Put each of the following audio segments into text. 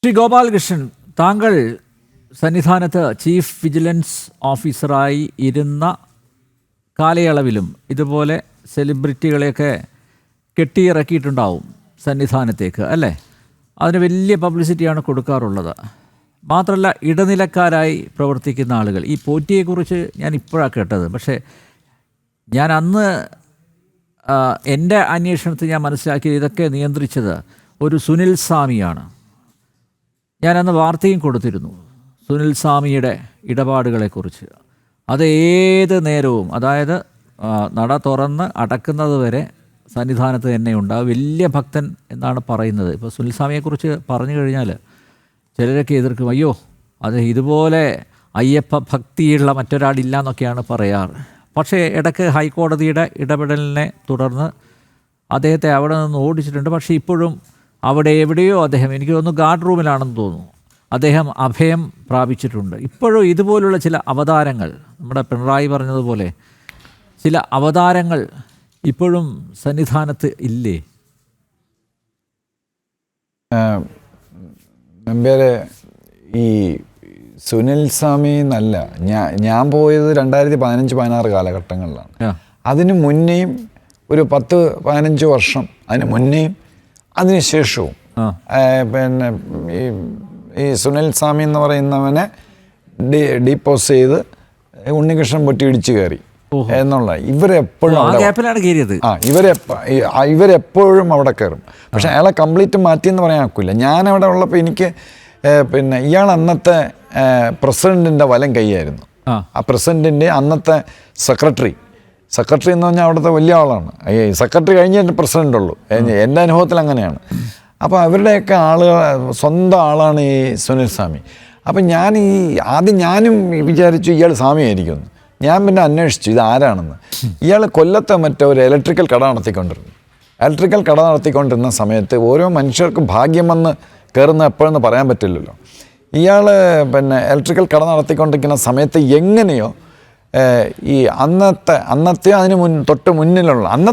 ശ്രീ ഗോപാലകൃഷ്ണൻ, താങ്കൾ സന്നിധാനത്ത് chief vigilance ഓഫീസറായി ഇരുന്ന കാലയളവിലും ഇതുപോലെ സെലിബ്രിറ്റികളെയൊക്കെ കെട്ടിയിറക്കിയിട്ടുണ്ടാവും സന്നിധാനത്തേക്ക്, അല്ലേ? അതിന് വലിയ പബ്ലിസിറ്റിയാണ് കൊടുക്കാറുള്ളത്. മാത്രമല്ല, ഇടനിലക്കാരായി പ്രവർത്തിക്കുന്ന ആളുകൾ, ഈ പോറ്റിയെക്കുറിച്ച് ഞാൻ ഇപ്പോഴാണ് കേട്ടത്. പക്ഷേ ഞാൻ അന്ന് എൻ്റെ അന്വേഷണത്തിൽ ഞാൻ മനസ്സിലാക്കിയത് ഇതൊക്കെ നിയന്ത്രിച്ചത് ഒരു സുനിൽ സ്വാമിയാണ്. ഞാനന്ന് വാർത്തയും കൊടുത്തിരുന്നു സുനിൽ സ്വാമിയുടെ ഇടപാടുകളെക്കുറിച്ച്. അത് ഏത് നേരവും, അതായത് നട തുറന്ന് അടക്കുന്നത് വരെ സന്നിധാനത്ത് തന്നെ ഉണ്ടാകും. വലിയ ഭക്തൻ എന്നാണ് പറയുന്നത്. ഇപ്പോൾ സുനിൽ സ്വാമിയെക്കുറിച്ച് പറഞ്ഞു കഴിഞ്ഞാൽ ചിലരൊക്കെ എതിർക്കും, അയ്യോ അത് ഇതുപോലെ അയ്യപ്പ ഭക്തിയുള്ള മറ്റൊരാളില്ല എന്നൊക്കെയാണ് പറയാറ്. പക്ഷേ ഇടയ്ക്ക് ഹൈക്കോടതിയുടെ ഇടപെടലിനെ തുടർന്ന് അദ്ദേഹത്തെ അവിടെ നിന്ന് ഓടിച്ചിട്ടുണ്ട്. പക്ഷേ ഇപ്പോഴും അവിടെ എവിടെയോ അദ്ദേഹം, എനിക്ക് തോന്നുന്നു ഗാർഡ് റൂമിലാണെന്ന് തോന്നുന്നു, അദ്ദേഹം അഭയം പ്രാപിച്ചിട്ടുണ്ട്. ഇപ്പോഴും ഇതുപോലുള്ള ചില അവതാരങ്ങൾ, നമ്മുടെ പിണറായി പറഞ്ഞതുപോലെ ചില അവതാരങ്ങൾ ഇപ്പോഴും സന്നിധാനത്ത് ഇല്ലേ? നമ്പ്യാരെ, ഈ സുനിൽ സ്വാമി എന്നല്ല, ഞാൻ പോയത് 2015-16 കാലഘട്ടങ്ങളിലാണ്. അതിന് മുന്നേയും ഒരു 10-15 വർഷം, അതിന് മുന്നേയും അതിനുശേഷവും പിന്നെ ഈ സുനിൽ സ്വാമി എന്ന് പറയുന്നവനെ ഡീപ്പോസ് ചെയ്ത് ഉണ്ണികൃഷ്ണൻ പൊട്ടി ഇടിച്ചു കയറി എന്നുള്ള ഇവരെപ്പോഴും ഇവരെപ്പോഴും അവിടെ കയറും. പക്ഷെ അയാളെ കംപ്ലീറ്റ് മാറ്റിയെന്ന് പറയാൻ ഒക്കില്ല. ഞാനവിടെ ഉള്ളപ്പോൾ എനിക്ക് പിന്നെ ഇയാൾ അന്നത്തെ പ്രസിഡൻറ്റിൻ്റെ വലം കൈയായിരുന്നു. ആ പ്രസിഡൻറ്റിൻ്റെ അന്നത്തെ സെക്രട്ടറി എന്ന് പറഞ്ഞാൽ അവിടുത്തെ വലിയ ആളാണ്. സെക്രട്ടറി കഴിഞ്ഞിട്ട് പ്രസിഡൻ്റ് ഉള്ളൂ. എൻ്റെ അനുഭവത്തിൽ അങ്ങനെയാണ്. അപ്പോൾ അവരുടെയൊക്കെ സ്വന്തം ആളാണ് ഈ സുനിൽ സ്വാമി. അപ്പം ആദ്യം ഞാനും വിചാരിച്ചു ഇയാൾ സ്വാമിയായിരിക്കുമെന്ന്. ഞാൻ പിന്നെ അന്വേഷിച്ചു ഇത് ആരാണെന്ന്. ഇയാൾ കൊല്ലത്തെ ഒരു ഇലക്ട്രിക്കൽ കട നടത്തിക്കൊണ്ടിരുന്ന സമയത്ത് ഓരോ മനുഷ്യർക്കും ഭാഗ്യം വന്ന് കയറുന്ന എപ്പോഴെന്ന് പറയാൻ പറ്റില്ലല്ലോ. ഇയാൾ പിന്നെ ഇലക്ട്രിക്കൽ കട നടത്തിക്കൊണ്ടിരിക്കുന്ന സമയത്ത് എങ്ങനെയോ ഈ അന്നത്തെ അതിന് തൊട്ട് മുന്നിലുള്ള അന്ന്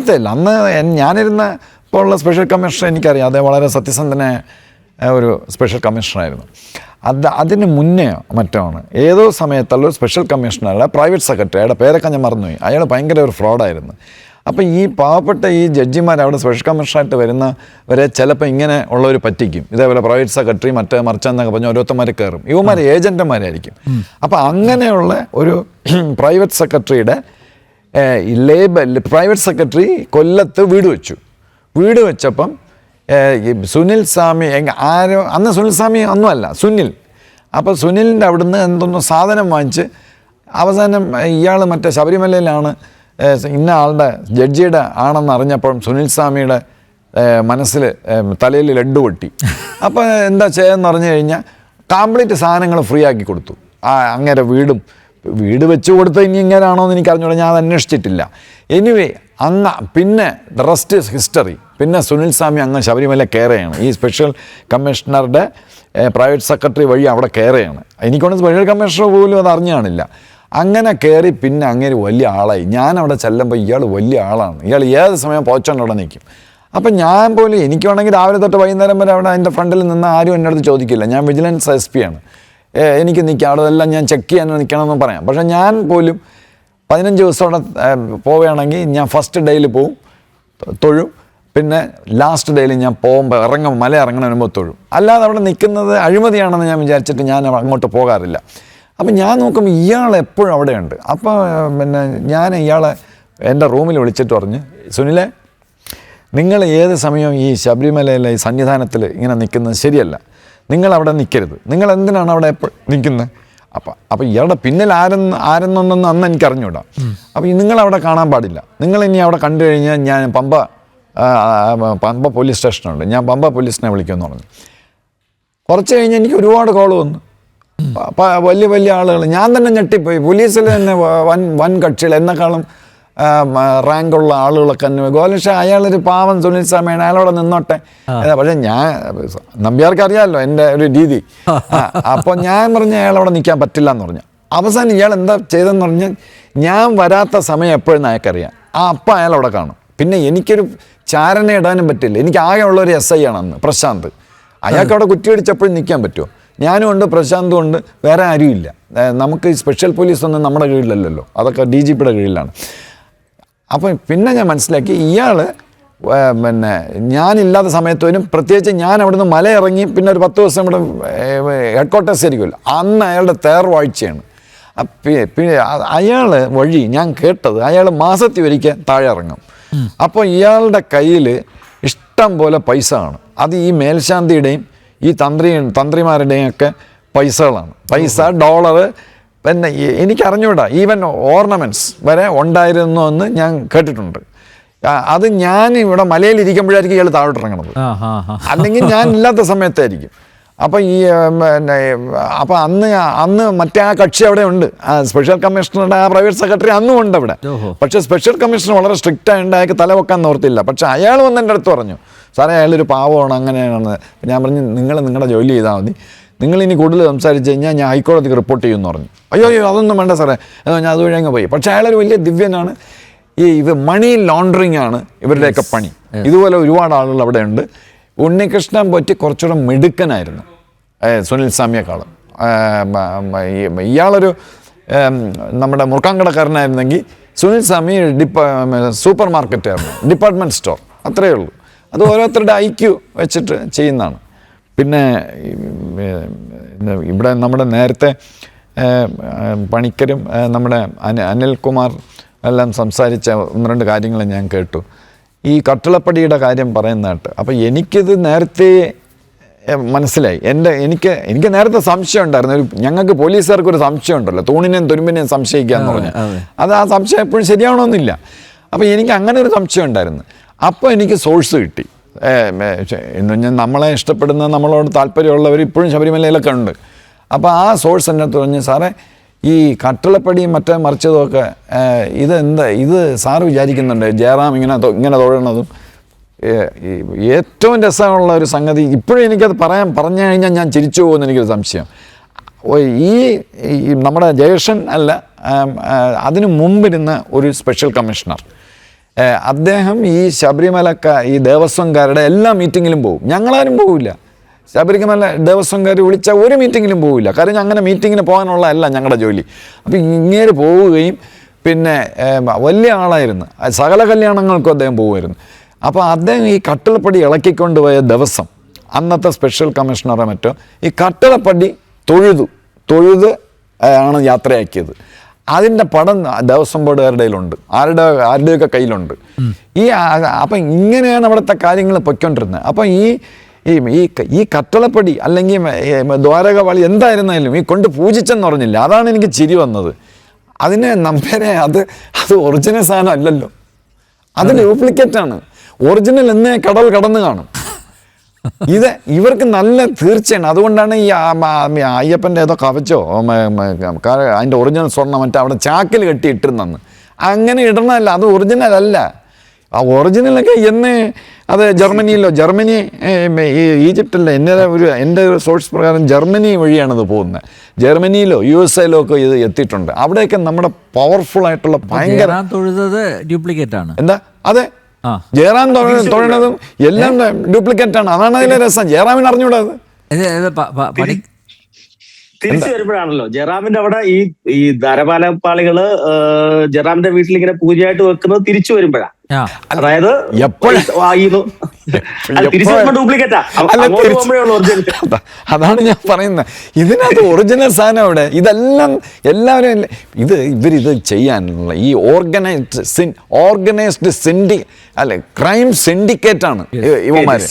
ഞാനിരുന്ന ഇപ്പോൾ ഉള്ള സ്പെഷ്യൽ കമ്മീഷണർ എനിക്കറിയാം. അദ്ദേഹം വളരെ സത്യസന്ധനായ ഒരു സ്പെഷ്യൽ കമ്മീഷണറായിരുന്നു. അതിന് മുന്നേ മറ്റാണ് ഏതോ സമയത്തുള്ള ഒരു സ്പെഷ്യൽ കമ്മീഷണറുടെ പ്രൈവറ്റ് സെക്രട്ടറി, അയാളുടെ പേരൊക്കെ ഞാൻ മറന്നുപോയി. അയാൾ ഭയങ്കര ഒരു ഫ്രോഡായിരുന്നു. അപ്പോൾ ഈ പാവപ്പെട്ട ഈ ജഡ്ജിമാർ അവിടെ സ്പെഷ്യൽ കമ്മീഷണറായിട്ട് വരുന്നവരെ ചിലപ്പോൾ ഇങ്ങനെ ഉള്ളവർ പറ്റിക്കും. ഇതേപോലെ പ്രൈവറ്റ് സെക്രട്ടറി മറിച്ചെന്നൊക്കെ പറഞ്ഞ് ഓരോരുത്തന്മാർ കയറും. ഇവന്മാർ ഏജൻറ്റുമാരായിരിക്കും. അപ്പോൾ അങ്ങനെയുള്ള ഒരു പ്രൈവറ്റ് സെക്രട്ടറിയുടെ പ്രൈവറ്റ് സെക്രട്ടറി കൊല്ലത്ത് വീട് വെച്ചപ്പം സുനിൽ സ്വാമി അന്ന് സുനിൽ സ്വാമി ഒന്നുമല്ല, അപ്പോൾ സുനിലിൻ്റെ അവിടുന്ന് എന്തൊന്നും സാധനം വാങ്ങിച്ച് അവസാനം ഇയാൾ മറ്റേ ശബരിമലയിലാണ് ഇന്ന ആളുടെ ജഡ്ജിയുടെ ആണെന്ന് അറിഞ്ഞപ്പം സുനിൽ സ്വാമിയുടെ മനസ്സിൽ തലയിൽ ലഡ്ഡു പൊട്ടി. അപ്പോൾ എന്താ ചെയ്യുമെന്ന് പറഞ്ഞു കഴിഞ്ഞാൽ കംപ്ലീറ്റ് സാധനങ്ങൾ ഫ്രീ ആക്കി കൊടുത്തു. അങ്ങനെ വീട് വെച്ച് കൊടുത്ത ഇനി ഇങ്ങനെയാണോ എന്ന് എനിക്ക് അറിഞ്ഞൂടാ, ഞാൻ അത് അന്വേഷിച്ചിട്ടില്ല. എനിവേ പിന്നെ ദ റെസ്റ്റ് ഇസ് ഹിസ്റ്ററി. പിന്നെ സുനിൽ സ്വാമി ശബരിമല കയറുകയാണ്. ഈ സ്പെഷ്യൽ കമ്മീഷണറുടെ പ്രൈവറ്റ് സെക്രട്ടറി വഴി അവിടെ കയറുകയാണ്. എനിക്കൊണ്ട് സ്പെഷ്യൽ കമ്മീഷണർ പോലും അത് അറിഞ്ഞു കാണില്ല. അങ്ങനെ കയറി പിന്നെ അങ്ങനെ വലിയ ആളായി. ഞാൻ അവിടെ ചെല്ലുമ്പോൾ ഇയാൾ വലിയ ആളാണ്. ഇയാൾ ഏത് സമയം പോച്ചോണ്ട് അവിടെ നിൽക്കും. അപ്പം ഞാൻ പോലും എനിക്ക് വേണമെങ്കിൽ രാവിലെ തൊട്ട് വൈകുന്നേരം വരെ അവിടെ എൻ്റെ ഫ്രണ്ടിൽ നിന്ന് ആരും എൻ്റെ അടുത്ത് ചോദിക്കില്ല. ഞാൻ വിജിലൻസ് SP ആണ്. എനിക്ക് നിൽക്കാം, അവിടെ എല്ലാം ഞാൻ ചെക്ക് ചെയ്യാൻ നിൽക്കണമെന്ന് പറയാം. പക്ഷേ ഞാൻ പോലും 15 ദിവസം അവിടെ പോവുകയാണെങ്കിൽ ഞാൻ ഫസ്റ്റ് ഡേയിൽ പോവും, തൊഴും. പിന്നെ ലാസ്റ്റ് ഡേയിൽ ഞാൻ പോകുമ്പോൾ മല ഇറങ്ങണ മുമ്പ് തൊഴും. അല്ലാതെ അവിടെ നിൽക്കുന്നത് അഴിമതിയാണെന്ന് ഞാൻ വിചാരിച്ചിട്ട് ഞാൻ അങ്ങോട്ട് പോകാറില്ല. അപ്പം ഞാൻ നോക്കുമ്പോൾ ഇയാൾ എപ്പോഴും അവിടെയുണ്ട്. അപ്പോൾ പിന്നെ ഞാൻ ഇയാളെ എൻ്റെ റൂമിൽ വിളിച്ചിട്ട് പറഞ്ഞു, സുനിലെ, നിങ്ങൾ ഏത് സമയവും ഈ ശബരിമലയിലെ ഈ സന്നിധാനത്തിൽ ഇങ്ങനെ നിൽക്കുന്നത് ശരിയല്ല. നിങ്ങളവിടെ നിൽക്കരുത്. നിങ്ങൾ എന്തിനാണ് അവിടെ എപ്പോഴും നിൽക്കുന്നത്? അപ്പോൾ ഇയാളുടെ പിന്നിൽ ആരെന്നൊന്നും അന്ന് എനിക്ക് അറിഞ്ഞൂടാ. അപ്പോൾ നിങ്ങളവിടെ കാണാൻ പാടില്ല. നിങ്ങളിനി അവിടെ കണ്ടു കഴിഞ്ഞാൽ ഞാൻ പമ്പ പോലീസ് സ്റ്റേഷനുണ്ട്, ഞാൻ പമ്പ പോലീസിനെ വിളിക്കുമെന്ന് പറഞ്ഞു. കുറച്ച് കഴിഞ്ഞ് എനിക്ക് ഒരുപാട് കോൾ വന്നു. വലിയ ആളുകൾ. ഞാൻ തന്നെ ഞെട്ടിപ്പോയി. പോലീസിൽ തന്നെ വൻ കക്ഷികൾ, എന്നെക്കാളും റാങ്കുള്ള ആളുകളൊക്കെ തന്നെ ഗോലക്ഷ അയാളൊരു പാവം സുനിൽ സ്വാമിയാണ്, അയാളവിടെ നിന്നോട്ടെ. പക്ഷേ നമ്പ്യാർക്ക് അറിയാമല്ലോ എൻ്റെ ഒരു രീതി. അപ്പോൾ ഞാൻ പറഞ്ഞ അയാളവിടെ നിൽക്കാൻ പറ്റില്ല എന്ന് പറഞ്ഞു. അവസാനം ഇയാൾ എന്താ ചെയ്തതെന്ന് പറഞ്ഞാൽ, ഞാൻ വരാത്ത സമയം എപ്പോഴെന്ന് അയാൾക്കറിയാം. അപ്പം അയാളവിടെ കാണും. പിന്നെ എനിക്കൊരു ചാരണ ഇടാനും പറ്റില്ല. എനിക്ക് ആകെ ഉള്ളൊരു SI ആണ് അന്ന്, പ്രശാന്ത്. അയാൾക്ക് അവിടെ കുറ്റിയടിച്ചപ്പോഴും നിൽക്കാൻ പറ്റുമോ? ഞാനും ഉണ്ട്, പ്രശാന്തും ഉണ്ട്, വേറെ ആരുമില്ല. നമുക്ക് ഈ സ്പെഷ്യൽ പോലീസൊന്നും നമ്മുടെ കീഴിലല്ലല്ലോ, അതൊക്കെ DGPയുടെ കീഴിലാണ്. അപ്പം പിന്നെ ഞാൻ മനസ്സിലാക്കി ഇയാൾ പിന്നെ ഞാനില്ലാത്ത സമയത്ത് വരും. പ്രത്യേകിച്ച് ഞാൻ അവിടുന്ന് മല ഇറങ്ങി പിന്നെ ഒരു 10 ദിവസം ഇവിടെ ഹെഡ് ക്വാർട്ടേഴ്സ് ആയിരിക്കുമല്ലോ, അന്ന് അയാളുടെ തേർവാഴ്ചയാണ്. പിന്നെ അയാൾ വഴി ഞാൻ കേട്ടത് അയാൾ മാസത്തിൽ ഒരിക്കൽ താഴെ ഇറങ്ങും. അപ്പോൾ ഇയാളുടെ കയ്യിൽ ഇഷ്ടം പോലെ പൈസ ആണ്. അത് ഈ മേൽശാന്തിയുടെയും ഈ തന്ത്രിമാരുടെയും ഒക്കെ പൈസകളാണ്. പൈസ, ഡോളർ, പിന്നെ എനിക്കറിഞ്ഞൂടാ, ഈവൻ ഓർണമെൻറ്റ്സ് വരെ ഉണ്ടായിരുന്നു എന്ന് ഞാൻ കേട്ടിട്ടുണ്ട്. അത് ഞാൻ ഇവിടെ മലയിലിരിക്കുമ്പോഴായിരിക്കും ഇയാൾ താഴോട്ട് ഇറങ്ങണത്, അല്ലെങ്കിൽ ഞാൻ ഇല്ലാത്ത സമയത്തായിരിക്കും. അപ്പം അപ്പം അന്ന് മറ്റേ ആ കക്ഷി അവിടെ ഉണ്ട്, സ്പെഷ്യൽ കമ്മീഷണറുടെ ആ പ്രൈവറ്റ് സെക്രട്ടറി അന്നും ഉണ്ട് അവിടെ. പക്ഷേ സ്പെഷ്യൽ കമ്മീഷണർ വളരെ സ്ട്രിക്റ്റ് ആയതുകൊണ്ട് അയാൾക്ക് തല വെക്കാൻ നിവർത്തില്ല. പക്ഷേ അയാൾ വന്ന് എൻ്റെ അടുത്ത് പറഞ്ഞു, സാറേ അയാളൊരു പാവമാണ്, അങ്ങനെയാണ്. ഞാൻ പറഞ്ഞു, നിങ്ങളുടെ ജോലി ചെയ്താൽ മതി, നിങ്ങളിനി കൂടുതൽ സംസാരിച്ച് കഴിഞ്ഞാൽ ഞാൻ ഹൈക്കോടതിക്ക് റിപ്പോർട്ട് ചെയ്യുമെന്ന് പറഞ്ഞു. അയ്യോ അതൊന്നും വേണ്ട സാറേ, ഞാൻ അതുവഴി അങ്ങ് പോയി. പക്ഷേ അയാളൊരു വലിയ ദിവ്യനാണ്. ഇത് മണി ലോണ്ടറിങ് ആണ് ഇവരുടെയൊക്കെ പണി. ഇതുപോലെ ഒരുപാട് ആളുകൾ അവിടെ ഉണ്ട്. ഉണ്ണികൃഷ്ണൻ പോറ്റി കുറച്ചുകൂടെ മിടുക്കനായിരുന്നു സുനിൽ സ്വാമിയെക്കാളും. ഇയാളൊരു നമ്മുടെ മുറുക്കാങ്കടക്കാരനായിരുന്നെങ്കിൽ സുനിൽ സ്വാമി സൂപ്പർ മാർക്കറ്റായിരുന്നു, ഡിപ്പാർട്ട്മെൻറ്റ് സ്റ്റോർ, അത്രയേ ഉള്ളൂ. അത് ഓരോരുത്തരുടെ IQ വെച്ചിട്ട് ചെയ്യുന്നതാണ്. പിന്നെ ഇവിടെ നമ്മുടെ നേരത്തെ പണിക്കരും നമ്മുടെ അനിൽകുമാർ എല്ലാം സംസാരിച്ച 1-2 കാര്യങ്ങൾ ഞാൻ കേട്ടു. ഈ കട്ടിളപ്പടിയുടെ കാര്യം പറയുന്നതായിട്ട്. അപ്പോൾ എനിക്കിത് നേരത്തെ മനസ്സിലായി. എനിക്ക് നേരത്തെ സംശയം ഉണ്ടായിരുന്നു. ഞങ്ങൾക്ക് പോലീസുകാർക്ക് ഒരു സംശയം ഉണ്ടല്ലോ, തൂണിനെയും തുരുമ്പിനെയും സംശയിക്കുക എന്ന് പറഞ്ഞു. അത് ആ സംശയം എപ്പോഴും ശരിയാവണമെന്നില്ല. അപ്പോൾ എനിക്ക് അങ്ങനെ ഒരു സംശയം ഉണ്ടായിരുന്നു. അപ്പോൾ എനിക്ക് സോഴ്സ് കിട്ടി. നമ്മളെ ഇഷ്ടപ്പെടുന്ന, നമ്മളോട് താല്പര്യമുള്ളവർ ഇപ്പോഴും ശബരിമലയിലൊക്കെ ഉണ്ട്. അപ്പോൾ ആ സോഴ്സ് എൻ്റെ അടുത്ത് പറഞ്ഞു, സാറേ ഈ കട്ടിളപ്പടിയും മറ്റേ മറിച്ചതുമൊക്കെ ഇത് സാറ് വിചാരിക്കുന്നുണ്ട് ജയറാം ഇങ്ങനെ തൊഴണതും. ഏറ്റവും രസമുള്ള ഒരു സംഗതി, ഇപ്പോഴും എനിക്കത് പറഞ്ഞു കഴിഞ്ഞാൽ ഞാൻ ചിരിച്ചു പോകുമെന്ന് എനിക്കൊരു സംശയം. ഈ നമ്മുടെ ജയഷൻ അല്ല, അതിനു മുമ്പിരുന്ന ഒരു സ്പെഷ്യൽ കമ്മീഷണർ, അദ്ദേഹം ഈ ഈ ദേവസ്വംകാരുടെ എല്ലാ മീറ്റിങ്ങിലും പോകും. ഞങ്ങളാരും പോവില്ല. ശബരിമല ദേവസ്വംകാർ വിളിച്ച ഒരു മീറ്റിങ്ങിലും പോവില്ല. കാരണം അങ്ങനെ മീറ്റിങ്ങിന് പോകാനുള്ളതല്ല ഞങ്ങളുടെ ജോലി. അപ്പോൾ ഇങ്ങേര് പോവുകയും പിന്നെ വലിയ ആളായിരുന്നു, സകല കല്യാണങ്ങൾക്കും അദ്ദേഹം പോകുമായിരുന്നു. അപ്പോൾ അദ്ദേഹം ഈ കട്ടിളപ്പടി ഇളക്കിക്കൊണ്ടുപോയ ദിവസം, അന്നത്തെ സ്പെഷ്യൽ കമ്മീഷണറെ മറ്റോ ഈ കട്ടിളപ്പടി തൊഴുത് ആണ് യാത്രയാക്കിയത്. അതിൻ്റെ പടം ദേവസ്വം ബോർഡുകാരുടെ കയ്യിലുണ്ട്, ആരുടെയൊക്കെ കയ്യിലുണ്ട്. അപ്പം ഇങ്ങനെയാണ് അവിടുത്തെ കാര്യങ്ങൾ പൊയ്ക്കൊണ്ടിരുന്നത്. അപ്പം ഈ കട്ടളപ്പടി അല്ലെങ്കിൽ ദ്വാരകവാളി എന്തായിരുന്നാലും ഈ കൊണ്ട് പൂജിച്ചെന്ന് പറഞ്ഞില്ല, അതാണ് എനിക്ക് ചിരി വന്നത്. അതിനെ നമ്പരെ അത് ഒറിജിനൽ സാധനം അല്ലല്ലോ, അത് ഡ്യൂപ്ലിക്കേറ്റാണ്. ഒറിജിനൽ എന്നേ കടൽ കടന്നു കാണും. ഇവർക്ക് നല്ല തീർച്ചയാണ്. അതുകൊണ്ടാണ് ഈ അയ്യപ്പൻ്റെ ഏതോ കവച്ചോ അതിൻ്റെ ഒറിജിനൽ സ്വർണ്ണം മറ്റേ അവിടെ ചാക്കിൽ കെട്ടി ഇട്ടിരുന്നെന്ന്. അങ്ങനെ ഇടണമല്ല, അത് ഒറിജിനൽ അല്ല. ആ ഒറിജിനലൊക്കെ അത് ജർമ്മനി ഈജിപ്റ്റല്ല, എൻ്റെ ഒരു സോഴ്സ് പ്രകാരം ജർമ്മനി വഴിയാണത് പോകുന്നത്. ജർമ്മനിയിലോ USA ഒക്കെ ഇത് എത്തിയിട്ടുണ്ട്. അവിടെയൊക്കെ നമ്മുടെ പവർഫുൾ ആയിട്ടുള്ള ഭയങ്കര ഡ്യൂപ്ലിക്കേറ്റ് ആണ്. എന്താ അതെ, ജയറാം തൊഴണതും എല്ലാം ഡ്യൂപ്ലിക്കേറ്റ് ആണ്. അതാണ് അതിലെ രസം. ജയറാമിന് അറിഞ്ഞൂടാ അത്. തിരിച്ചു വരുമ്പോഴാണല്ലോ ജയറാമിന്റെ അവിടെ ഈ ധരപാലപ്പാളികള് ജയറാമിന്റെ വീട്ടിൽ ഇങ്ങനെ പൂജയായിട്ട് വെക്കുന്നത് തിരിച്ചു വരുമ്പോഴാണ്. അതായത് അതാണ് ഞാൻ പറയുന്നത്. ഇതിനകത്ത് ഒറിജിനൽ സാധനം അവിടെ. ഇതെല്ലാം എല്ലാവരും ഇവരിത് ചെയ്യാനുള്ള ഈ ഓർഗനൈസ്ഡ് ക്രൈം സിൻഡിക്കേറ്റ് ആണ് ഇവന്മാര്.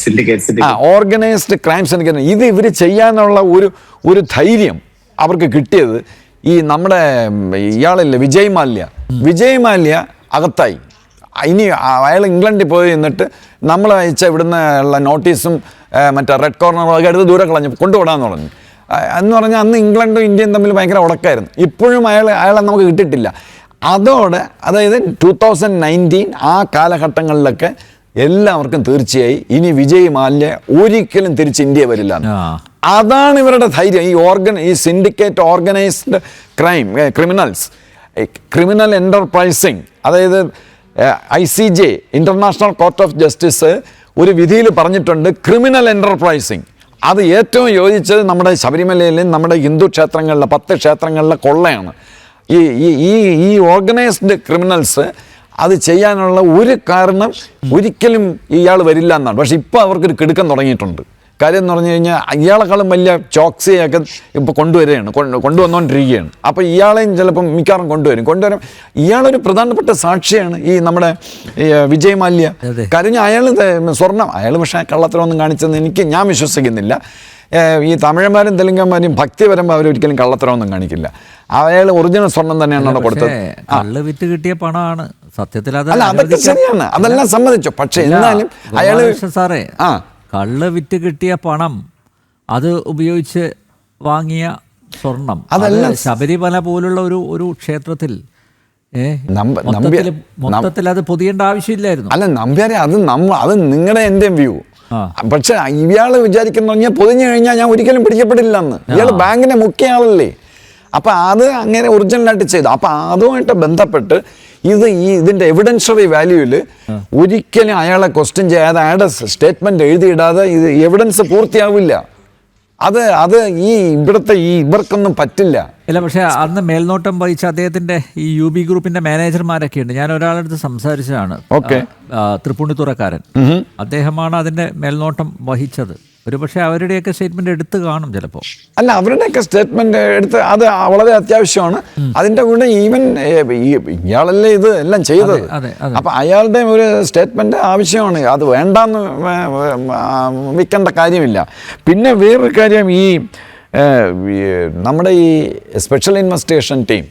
Organised crime syndicate. ഇത് ഇവർ ചെയ്യാനുള്ള ഒരു ധൈര്യം അവർക്ക് കിട്ടിയത് ഈ നമ്മുടെ ഇയാളില്ലേ വിജയ് മാല്യ അകത്തായി. ഇനി അയാൾ ഇംഗ്ലണ്ടിൽ പോയി എന്നിട്ട് നമ്മൾ അയച്ച ഇവിടുന്ന് ഉള്ള നോട്ടീസും മറ്റേ റെഡ് കോർണറൊക്കെ എടുത്ത് ദൂരെ കൊണ്ടുവിടാന്ന് പറഞ്ഞു. എന്ന് പറഞ്ഞാൽ അന്ന് ഇംഗ്ലണ്ടും ഇന്ത്യയും തമ്മിൽ ഭയങ്കര ഉടക്കായിരുന്നു. ഇപ്പോഴും അയാളെ നമുക്ക് കിട്ടിയിട്ടില്ല. അതോടെ അതായത് 2019 ആ കാലഘട്ടങ്ങളിലൊക്കെ എല്ലാവർക്കും തീർച്ചയായി ഇനി വിജയ് മാല്യ ഒരിക്കലും തിരിച്ച് ഇന്ത്യ വരില്ല. അതാണ് ഇവരുടെ ധൈര്യം. ഈ സിൻഡിക്കേറ്റ് ഓർഗനൈസ്ഡ് ക്രിമിനൽ എൻ്റർപ്രൈസിങ്, അതായത് ICJ international court of justice ഒരു വിധിയിൽ പറഞ്ഞിട്ടുണ്ട് ക്രിമിനൽ എൻ്റർപ്രൈസിങ്. അത് ഏറ്റവും യോജിച്ചത് നമ്മുടെ ശബരിമലയിലും നമ്മുടെ ഹിന്ദു ക്ഷേത്രങ്ങളിലെ 10 ക്ഷേത്രങ്ങളിലെ കൊള്ളയാണ്. ഈ ഈ ഈ ഈ ഓർഗനൈസ്ഡ് ക്രിമിനൽസ് അത് ചെയ്യാനുള്ള ഒരു കാരണം ഒരിക്കലും ഇയാൾ വരില്ല എന്നാണ്. പക്ഷെ ഇപ്പോൾ അവർക്കൊരു കിടുക്കം തുടങ്ങിയിട്ടുണ്ട്. കാര്യം എന്ന് പറഞ്ഞു കഴിഞ്ഞാൽ ഇയാളെക്കാളും വലിയ ചോക്സിയൊക്കെ ഇപ്പോൾ കൊണ്ടുവന്നുകൊണ്ടിരിക്കുകയാണ്. അപ്പോൾ ഇയാളെയും ചിലപ്പം മിക്കവാറും കൊണ്ടുവരും. ഇയാളൊരു പ്രധാനപ്പെട്ട സാക്ഷിയാണ് ഈ നമ്മുടെ വിജയ് മാല്യ. കാര്യം അയാൾ സ്വർണം, അയാൾ പക്ഷേ കള്ളത്തരമൊന്നും കാണിച്ചെന്ന് ഞാൻ വിശ്വസിക്കുന്നില്ല. ഈ തമിഴന്മാരും തെലുങ്കന്മാരും ഭക്തി വരുമ്പോൾ അവരൊരിക്കലും കള്ളത്തരമൊന്നും കാണിക്കില്ല. അയാൾ ഒറിജിനൽ സ്വർണം തന്നെയാണ് അവിടെ കൊടുത്തത്. കള്ള് വിറ്റ് കിട്ടിയ പണമാണ് സത്യത്തിൽ. അല്ല, അതൊക്കെ ശരിയാണ്, അതെല്ലാം സമ്മതിച്ചു. പക്ഷെ എന്നാലും അയാൾ സാറേ, കള്ള് വിറ്റ് കിട്ടിയ പണം അത് ഉപയോഗിച്ച് വാങ്ങിയ സ്വർണം, അതല്ല ശബരിമല പോലുള്ള ഒരു ക്ഷേത്രത്തിൽ മൊത്തത്തിൽ അത് പൊതിയേണ്ട ആവശ്യമില്ലായിരുന്നു. അല്ല നമ്പ്യാരെ, അത് നിങ്ങളുടെ എൻ്റെ വ്യൂ. പക്ഷെ ഇയാള് വിചാരിക്കുന്ന പൊതിഞ്ഞു കഴിഞ്ഞാൽ ഞാൻ ഒരിക്കലും പിടിക്കപ്പെടില്ല എന്ന്. ഇയാൾ ബാങ്കിനെ മുക്കിയ ആളല്ലേ. അപ്പൊ അത് അങ്ങനെ ഒറിജിനലായിട്ട് ചെയ്തു. അപ്പൊ അതുമായിട്ട് ബന്ധപ്പെട്ട് ഇതിന്റെ എവിഡൻഷ്യറി വാല്യൂവിൽ ഒരിക്കലും അയാളെ ക്വസ്റ്റ്യൻ ചെയ്യാതെ അയാളുടെ സ്റ്റേറ്റ്മെന്റ് എഴുതിയിടാതെ ഇത് എവിഡൻസ് പൂർത്തിയാവില്ല. അത് ഇവിടുത്തെ ഇവർക്കൊന്നും പറ്റില്ല. ഇല്ല, പക്ഷെ അന്ന് മേൽനോട്ടം വഹിച്ച അദ്ദേഹത്തിന്റെ ഈ UB ഗ്രൂപ്പിന്റെ മാനേജർമാരൊക്കെ ഉണ്ട്. ഞാൻ ഒരാളടുത്ത് സംസാരിച്ചതാണ്, തൃപ്പൂണിത്തുറക്കാരൻ. അദ്ദേഹമാണ് അതിന്റെ മേൽനോട്ടം വഹിച്ചത്. ഒരു പക്ഷേ അവരുടെയൊക്കെ സ്റ്റേറ്റ്മെന്റ് എടുത്ത് കാണും ചിലപ്പോൾ. അല്ല, അവരുടെയൊക്കെ സ്റ്റേറ്റ്മെന്റ് എടുത്ത് അത് വളരെ അത്യാവശ്യമാണ്. അതിന്റെ കൂടെ ഈവൻ ഇയാളല്ലേ ഇത് എല്ലാം ചെയ്തത്. അപ്പൊ അയാളുടെ ഒരു സ്റ്റേറ്റ്മെന്റ് ആവശ്യമാണ്. അത് വേണ്ടാന്ന് വെക്കേണ്ട കാര്യമില്ല. പിന്നെ വേറൊരു കാര്യം, നമ്മുടെ ഈ സ്പെഷ്യൽ ഇൻവെസ്റ്റിഗേഷൻ ടീം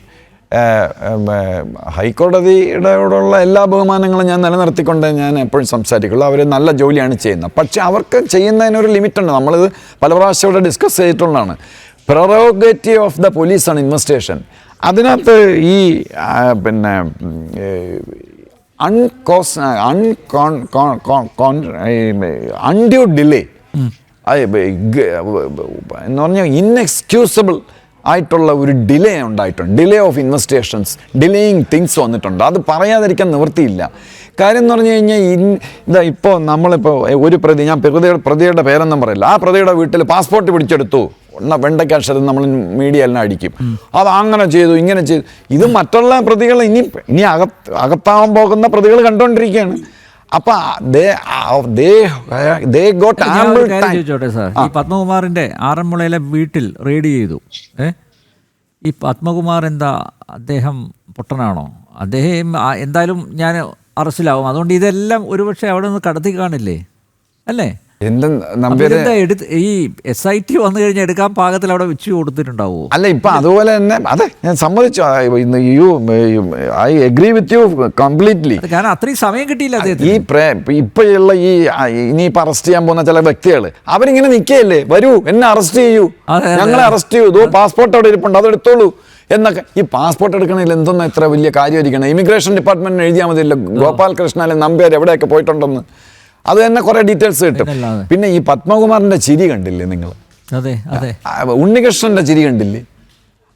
ഹൈക്കോടതിയോടുള്ള എല്ലാ ബഹുമാനങ്ങളും ഞാൻ നിലനിർത്തിക്കൊണ്ട് ഞാൻ എപ്പോഴും സംസാരിക്കുള്ളൂ. അവർ നല്ല ജോലിയാണ് ചെയ്യുന്നത്. പക്ഷെ അവർക്ക് ചെയ്യുന്നതിനൊരു ലിമിറ്റുണ്ട്. നമ്മളിത് പല പ്രാവശ്യം ഇവിടെ ഡിസ്കസ് ചെയ്തിട്ടുള്ളതാണ്. പ്രൊറോഗേറ്റീവ് ഓഫ് ദ പോലീസാണ് ഇൻവെസ്റ്റിഗേഷൻ. അതിനകത്ത് ഈ പിന്നെ അൺഡ്യൂ ഡിലേ എന്ന് പറഞ്ഞാൽ ഇൻഎക്സ്ക്യൂസബിൾ ആയിട്ടുള്ള ഒരു ഡിലേ ഉണ്ടായിട്ടുണ്ട്. Delay of investigations, delaying things വന്നിട്ടുണ്ട്. അത് പറയാതിരിക്കാൻ നിവൃത്തിയില്ല. കാര്യം എന്ന് പറഞ്ഞു കഴിഞ്ഞാൽ ഇപ്പോൾ നമ്മളിപ്പോൾ ഒരു പ്രതി, ഞാൻ പ്രതിയുടെ പേരൊന്നും പറയില്ല, ആ പ്രതിയുടെ വീട്ടിൽ പാസ്പോർട്ട് പിടിച്ചെടുത്തു, വെണ്ടക്കാക്ഷരം നമ്മൾ മീഡിയ എല്ലാം അടിക്കും. അത് അങ്ങനെ ചെയ്തു, ഇങ്ങനെ ചെയ്തു. ഇത് മറ്റുള്ള പ്രതികൾ ഇനി അകത്താവാൻ പോകുന്ന പ്രതികൾ കണ്ടുകൊണ്ടിരിക്കുകയാണ്. അപ്പൊ ചോദിച്ചോട്ടെ സാർ, ഈ പത്മകുമാറിന്റെ ആറന്മുളയിലെ വീട്ടിൽ റെയ്ഡ് ചെയ്തു. ഈ പത്മകുമാർ എന്താ അദ്ദേഹം പൊട്ടനാണോ? അദ്ദേഹം എന്തായാലും ഞാൻ അറസ്റ്റിലാവും. അതുകൊണ്ട് ഇതെല്ലാം ഒരുപക്ഷെ അവിടെ നിന്ന് കടത്തി കാണില്ലേ, അല്ലേ? ഈ SIT വന്നു കഴിഞ്ഞാൽ എടുക്കാൻ പാകത്തിൽ അവിടെ വെച്ച് കൊടുത്തിട്ടുണ്ടാവുമോ? അല്ല, ഇപ്പൊ അതുപോലെ തന്നെ. അതെ, ഞാൻ സമ്മതിച്ചു. I agree with you completely. കാരണം അത്രയും സമയം കിട്ടിയില്ല അദ്ദേഹത്തിന്. ഇപ്പോഴുള്ള ഇനിയിപ്പോൾ അറസ്റ്റ് ചെയ്യാൻ പോകുന്ന ചില വ്യക്തികൾ അവരിങ്ങനെ നിൽക്കുകയല്ലേ, വരൂ എന്നെ അറസ്റ്റ് ചെയ്യൂ, ഞങ്ങളെ അറസ്റ്റ് ചെയ്യൂ, പാസ്പോർട്ട് അവിടെ ഇരിപ്പുണ്ട് അതെടുത്തോളൂ എന്നൊക്കെ. ഈ പാസ്പോർട്ട് എടുക്കണമെങ്കിൽ എന്തൊന്നും എത്ര വലിയ കാര്യമായിരിക്കണം. ഇമിഗ്രേഷൻ ഡിപ്പാർട്ട്മെന്റിന് എഴുതിയാൽ മതിയല്ലോ ഗോപാലകൃഷ്ണ അല്ലെങ്കിൽ നമ്പ്യാർ എവിടെയൊക്കെ പോയിട്ടുണ്ടെന്ന്. അത് തന്നെ കുറെ ഡീറ്റെയിൽസ് കിട്ടും. പിന്നെ ഈ പത്മകുമാറിന്റെ ചിരി കണ്ടില്ലേ നിങ്ങൾ? ഉണ്ണികൃഷ്ണന്റെ ചിരി കണ്ടില്ലേ?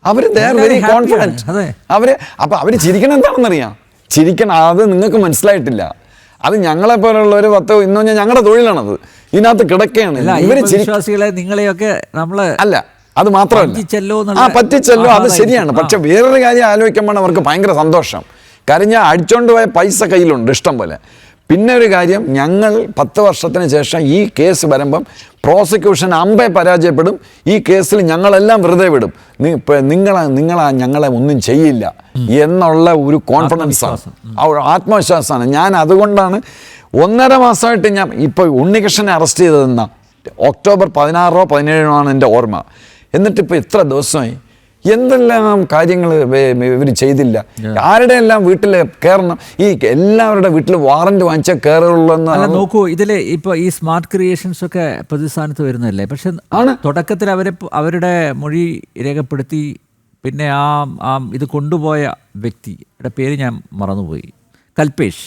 അവര് വെരി കോൺഫിഡൻറ്റ്. അവര് ചിരിക്കണം എന്താണെന്നറിയാം. ചിരിക്കണം, അത് നിങ്ങൾക്ക് മനസ്സിലായിട്ടില്ല. അത് ഞങ്ങളെ പോലുള്ളവർ ഇന്ന് പറഞ്ഞാൽ ഞങ്ങളുടെ തൊഴിലാണത്. ഇതിനകത്ത് കിടക്കുകയാണ് ഇവര് വിശ്വാസികളെ നിങ്ങളെയൊക്കെ നമ്മള്. അല്ല, അത് മാത്രമല്ല, പറ്റിച്ചല്ലോ, അത് ശരിയാണ്. പക്ഷെ വേറൊരു കാര്യം ആലോചിക്കുമ്പോൾ അവർക്ക് ഭയങ്കര സന്തോഷം. കാര്യം ഞാൻ അടിച്ചോണ്ട് പോയ പൈസ കയ്യിലുണ്ട് ഇഷ്ടം പോലെ. പിന്നെ ഒരു കാര്യം, ഞങ്ങൾ 10 വർഷത്തിന് ശേഷം ഈ കേസ് വരുമ്പം പ്രോസിക്യൂഷൻ പരാജയപ്പെടും. ഈ കേസിൽ ഞങ്ങളെല്ലാം വെറുതെ വിടും. ഞങ്ങളെ ഒന്നും ചെയ്യില്ല എന്നുള്ള ഒരു കോൺഫിഡൻസാണ്, ആത്മവിശ്വാസമാണ്. ഞാൻ അതുകൊണ്ടാണ് 1.5 മാസമായിട്ട് ഞാൻ ഇപ്പോൾ ഉണ്ണികൃഷ്ണനെ അറസ്റ്റ് ചെയ്തതെന്ന ഒക്ടോബർ 16 or 17 എൻ്റെ ഓർമ്മ. എന്നിട്ടിപ്പോൾ എത്ര ദിവസമായി, എന്തെല്ലാം കാര്യങ്ങൾ ഇവർ ചെയ്തില്ല. ആരുടെ എല്ലാം വീട്ടിൽ കയറണം, ഈ എല്ലാവരുടെ വീട്ടിൽ വാറന്റ് വാങ്ങിച്ചാൽ കയറുള്ളൂ എന്ന് നോക്കൂ. ഇതില് ഇപ്പൊ ഈ സ്മാർട്ട് ക്രിയേഷൻസ് ഒക്കെ പ്രതിസ്ഥാനത്ത് വരുന്നതല്ലേ. പക്ഷെ തുടക്കത്തിൽ അവരുടെ മൊഴി രേഖപ്പെടുത്തി. പിന്നെ ഇത് കൊണ്ടുപോയ വ്യക്തിയുടെ പേര് ഞാൻ മറന്നുപോയി, കൽപേഷ്.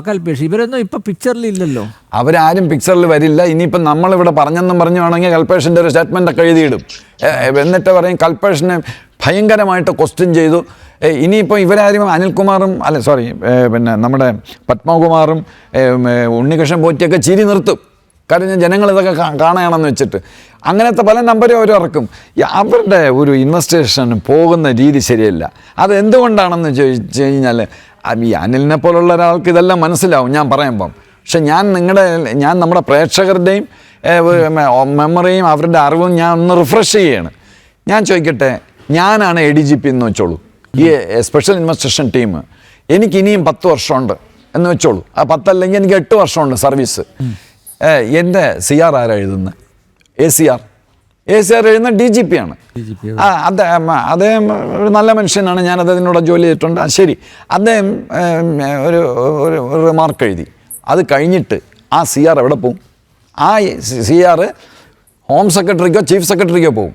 കൽപേഷ്, ഇവരൊന്നും ഇപ്പൊ പിക്ചറിൽ ഇല്ലല്ലോ. അവരാരും പിക്ചറിൽ വരില്ല. ഇനിയിപ്പം നമ്മളിവിടെ പറഞ്ഞെന്നും പറഞ്ഞു വേണമെങ്കിൽ കൽപേഷിൻ്റെ ഒരു സ്റ്റേറ്റ്മെൻ്റ് ഒക്കെ എഴുതിയിടും. എന്നിട്ട് പറയും കൽപേഷിനെ ഭയങ്കരമായിട്ട് ക്വസ്റ്റ്യൻ ചെയ്തു. ഇനിയിപ്പോൾ ഇവരാരും അനിൽകുമാറും പിന്നെ നമ്മുടെ പത്മകുമാറും ഉണ്ണികൃഷ്ണൻ പോറ്റിയൊക്കെ ചിരി നിർത്തും. കാര്യം ഞാൻ ജനങ്ങൾ ഇതൊക്കെ കാണണമെന്ന് വെച്ചിട്ട് അങ്ങനത്തെ പല നമ്പരും അവർ ഇറക്കും. അവരുടെ ഒരു ഇൻവെസ്റ്റിഗേഷൻ പോകുന്ന രീതി ശരിയല്ല. അത് എന്തുകൊണ്ടാണെന്ന് ചോദിച്ചു കഴിഞ്ഞാൽ ഈ അനിലിനെ പോലുള്ള ഒരാൾക്ക് ഇതെല്ലാം മനസ്സിലാവും ഞാൻ പറയുമ്പം. പക്ഷെ ഞാൻ നമ്മുടെ പ്രേക്ഷകരുടെയും മെമ്മറിയും അവരുടെ അറിവും ഞാൻ ഒന്ന് റിഫ്രഷ് ചെയ്യുകയാണ്. ഞാൻ ചോദിക്കട്ടെ, ഞാനാണ് ADGP എന്ന് വെച്ചോളൂ, ഈ സ്പെഷ്യൽ ഇൻവെസ്റ്റിഗേഷൻ ടീം. എനിക്ക് ഇനിയും 10 വർഷമുണ്ട് എന്ന് വെച്ചോളൂ. ആ 10 അല്ലെങ്കിൽ എനിക്ക് 8 വർഷമുണ്ട് സർവീസ്. എൻ്റെ CR ആരാ എഴുതുന്നത്? ACR എഴുതുന്ന DGP ആണ്. അദ്ദേഹം ഒരു നല്ല മനുഷ്യനാണ്, ഞാൻ അദ്ദേഹത്തിനോട് ജോലി ചെയ്തിട്ടുണ്ട്. ശരി, അദ്ദേഹം ഒരു റിമാർക്ക് എഴുതി. അത് കഴിഞ്ഞിട്ട് ആ CR എവിടെ പോകും? ആ CR ഹോം സെക്രട്ടറിക്കോ ചീഫ് സെക്രട്ടറിക്കോ പോകും.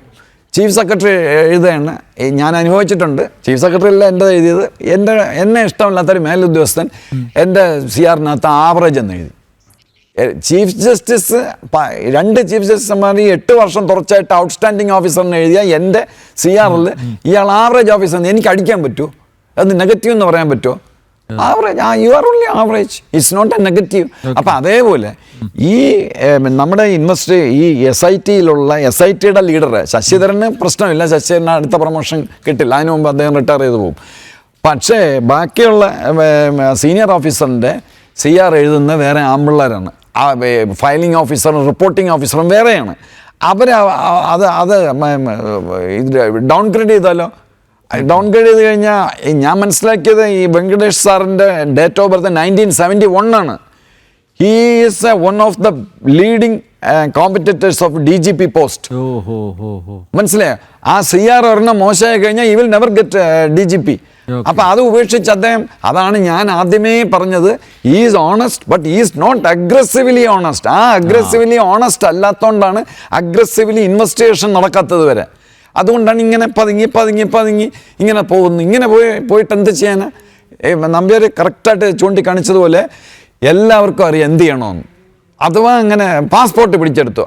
ചീഫ് സെക്രട്ടറി എഴുതുകയാണ്. ഞാൻ അനുഭവിച്ചിട്ടുണ്ട്. ചീഫ് സെക്രട്ടറി അല്ല എൻ്റെ എഴുതിയത്, എന്നെ ഇഷ്ടമില്ലാത്തൊരു മേലുദ്യോഗസ്ഥൻ എൻ്റെ CRനകത്ത് ആവറേജ് എന്ന് എഴുതി. ചീഫ് ജസ്റ്റിസ് 2 ചീഫ് ജസ്റ്റിസുമാർ 8 വർഷം തുടർച്ചയായിട്ട് ഔട്ട്സ്റ്റാൻഡിങ് ഓഫീസറിന് എഴുതിയ എൻ്റെ CRൽ ഇയാൾ ആവറേജ് ഓഫീസർ. എനിക്ക് അടിക്കാൻ പറ്റുമോ? അത് നെഗറ്റീവ് എന്ന് പറയാൻ പറ്റുമോ? Average, you are only average, it's not a negative. അപ്പം അതേപോലെ ഈ നമ്മുടെ ഈ SITയിലുള്ള SITയുടെ ലീഡർ ശശിധരന് പ്രശ്നമില്ല, ശശിധരന് അടുത്ത പ്രൊമോഷൻ കിട്ടില്ല, അതിനു മുമ്പ് അദ്ദേഹം റിട്ടയർ ചെയ്ത് പോകും. പക്ഷേ ബാക്കിയുള്ള സീനിയർ ഓഫീസറിൻ്റെ CR എഴുതുന്ന വേറെ ആമ്പിള്ളേരാണ്. ഫയലിംഗ് ഓഫീസറും റിപ്പോർട്ടിംഗ് ഓഫീസറും വേറെയാണ്. അവർ അത് ഡൗൺഗ്രേഡ് ചെയ്താലോ? ഡൗൺഗ്രേഡ് ചെയ്ത് കഴിഞ്ഞാൽ ഞാൻ മനസ്സിലാക്കിയത് ഈ വെങ്കടേഷ് സാറിൻ്റെ ഡേറ്റ് ഓഫ് ബർത്ത് 1971 ആണ്. He is one of the leading competitors of DGP post. മനസ്സിലായോ? ആ CR ഒരെണ്ണം മോശമായി കഴിഞ്ഞാൽ ഈ വിൽ നെവർ ഗെറ്റ് DGP. അപ്പം അത് ഉപേക്ഷിച്ച് അദ്ദേഹം, അതാണ് ഞാൻ ആദ്യമേ പറഞ്ഞത്, is honest but is not aggressively honest. ആ അഗ്രസീവ്ലി ഓണസ്റ്റ് അല്ലാത്തതുകൊണ്ടാണ് അഗ്രസീവ്ലി ഇൻവെസ്റ്റിഗേഷൻ നടക്കാത്തത് വരെ. അതുകൊണ്ടാണ് ഇങ്ങനെ പതുങ്ങി ഇങ്ങനെ പോകുന്നു. ഇങ്ങനെ പോയിട്ട് എന്ത് ചെയ്യാനാ? നമ്പ്യാർ കറക്റ്റായിട്ട് ചൂണ്ടിക്കാണിച്ചതുപോലെ എല്ലാവർക്കും അറിയാം എന്ത് ചെയ്യണമെന്ന്. അഥവാ അങ്ങനെ പാസ്പോർട്ട് പിടിച്ചെടുത്തു,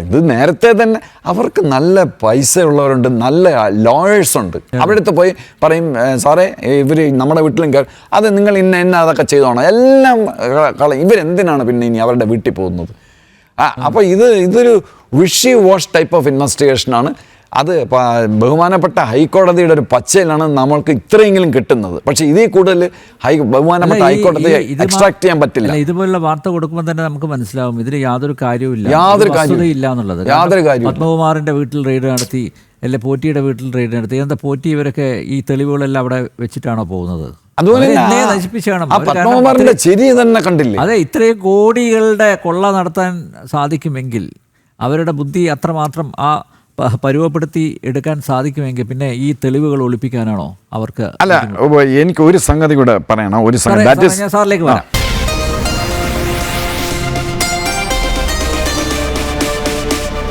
ഇത് നേരത്തെ തന്നെ അവർക്ക് നല്ല പൈസ ഉള്ളവരുണ്ട്, നല്ല ലോയേഴ്സ് ഉണ്ട്. അവിടെ അടുത്ത് പോയി പറയും, സാറേ ഇവർ നമ്മുടെ വീട്ടിലും അത് നിങ്ങൾ ഇന്ന അതൊക്കെ ചെയ്തോണം, എല്ലാം ഇവരെന്തിനാണ് പിന്നെ ഇനി അവരുടെ വീട്ടിൽ പോകുന്നത്? അപ്പോൾ ഇതൊരു വിഷി വാഷ് ടൈപ്പ് ഓഫ് ഇൻവെസ്റ്റിഗേഷനാണ്. അത് ബഹുമാനപ്പെട്ട ഹൈക്കോടതിയുടെ ഒരു പച്ചയിലാണ് നമ്മൾക്ക് ഇത്രയെങ്കിലും കിട്ടുന്നത്. പക്ഷെ ഇതിൽ കൂടുതൽ ബഹുമാനപ്പെട്ട ഹൈക്കോടതിയെ എക്സ്ട്രാക്ട് ചെയ്യാൻ പറ്റില്ല. ഇതുപോലുള്ള വാർത്ത കൊടുക്കുമ്പോൾ തന്നെ നമുക്ക് മനസ്സിലാവും ഇതിന് യാതൊരു കാര്യവുമില്ല, യാതൊരു കാര്യമില്ല എന്നുള്ളത്. യാതൊരു കാര്യം പത്മകുമാറിന്റെ വീട്ടിൽ റെയ്ഡ് നടത്തി, അല്ലെ പോറ്റിയുടെ വീട്ടിൽ റെയ്ഡ് നടത്തി. എന്താ പോറ്റി ഇവരൊക്കെ ഈ തെളിവുകളെല്ലാം അവിടെ വെച്ചിട്ടാണോ പോകുന്നത്? അതുപോലെ പത്മകുമാറിന്റെ ചിരി തന്നെ കണ്ടില്ലേ? അതെ, ഇത്രയും കോടികളുടെ കൊള്ള നടത്താൻ സാധിക്കുമെങ്കിൽ, അവരുടെ ബുദ്ധി അത്രമാത്രം ആ പരുവപ്പെടുത്തി എടുക്കാൻ സാധിക്കുമെങ്കിൽ പിന്നെ ഈ തെളിവുകൾ ഒളിപ്പിക്കാനാണോ അവർക്ക്? അല്ല, എനിക്ക് ഒരു സംഗതി കൂടെ പറയണം. ഒരു സംഗതി സാറിലേക്ക് വരാം.